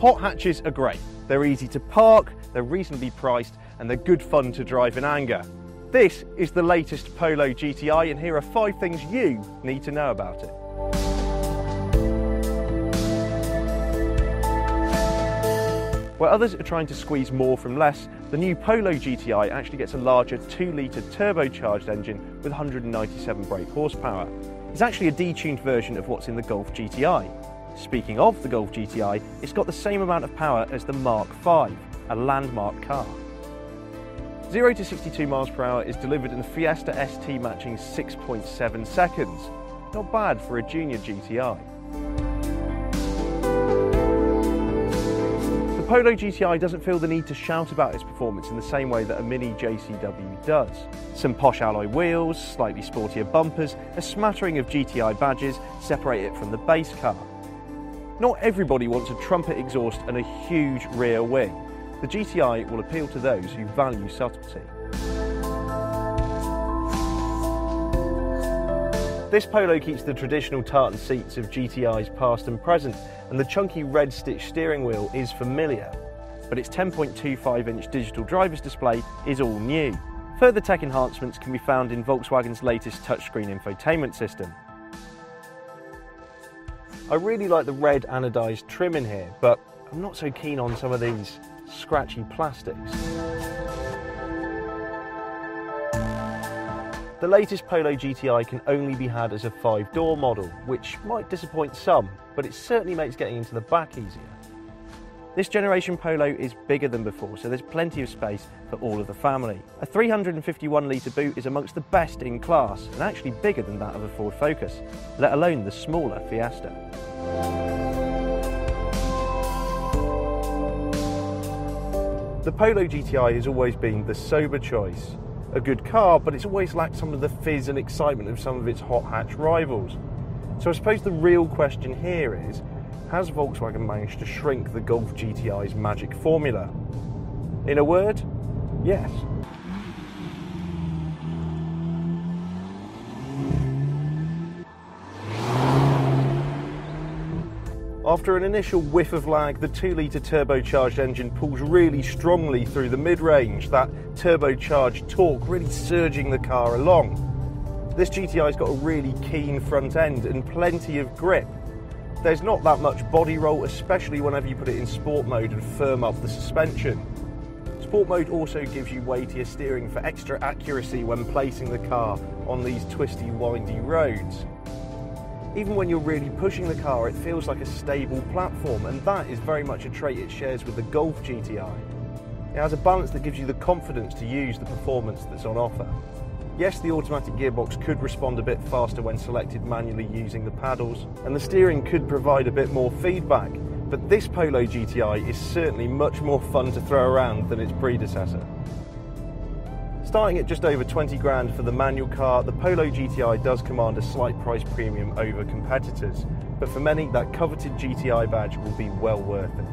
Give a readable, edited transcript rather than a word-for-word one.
Hot hatches are great. They're easy to park, they're reasonably priced, and they're good fun to drive in anger. This is the latest Polo GTI, and here are 5 things you need to know about it. Where others are trying to squeeze more from less, the new Polo GTI actually gets a larger 2-litre turbocharged engine with 197 brake horsepower. It's actually a detuned version of what's in the Golf GTI. Speaking of the Golf GTI, it's got the same amount of power as the Mark V, a landmark car. 0 to 62 miles per hour is delivered in the Fiesta ST matching 6.7 seconds. Not bad for a junior GTI. The Polo GTI doesn't feel the need to shout about its performance in the same way that a Mini JCW does. Some posh alloy wheels, slightly sportier bumpers, a smattering of GTI badges separate it from the base car. Not everybody wants a trumpet exhaust and a huge rear wing. The GTI will appeal to those who value subtlety. This Polo keeps the traditional tartan seats of GTIs past and present, and the chunky red stitch steering wheel is familiar, but its 10.25-inch digital driver's display is all new. Further tech enhancements can be found in Volkswagen's latest touchscreen infotainment system. I really like the red anodised trim in here, but I'm not so keen on some of these scratchy plastics. The latest Polo GTI can only be had as a 5-door model, which might disappoint some, but it certainly makes getting into the back easier. This generation Polo is bigger than before, so there's plenty of space for all of the family. A 351-litre boot is amongst the best in class, and actually bigger than that of a Ford Focus, let alone the smaller Fiesta. The Polo GTI has always been the sober choice. A good car, but it's always lacked some of the fizz and excitement of some of its hot hatch rivals. So I suppose the real question here is, has Volkswagen managed to shrink the Golf GTI's magic formula? In a word, yes. After an initial whiff of lag, the 2-litre turbocharged engine pulls really strongly through the mid-range, that turbocharged torque really surging the car along. This GTI's got a really keen front end and plenty of grip. There's not that much body roll, especially whenever you put it in sport mode and firm up the suspension. Sport mode also gives you weightier steering for extra accuracy when placing the car on these twisty, windy roads. Even when you're really pushing the car, it feels like a stable platform, and that is very much a trait it shares with the Golf GTI. It has a balance that gives you the confidence to use the performance that's on offer. Yes, the automatic gearbox could respond a bit faster when selected manually using the paddles, and the steering could provide a bit more feedback, but this Polo GTI is certainly much more fun to throw around than its predecessor. Starting at just over 20 grand for the manual car, the Polo GTI does command a slight price premium over competitors, but for many, that coveted GTI badge will be well worth it.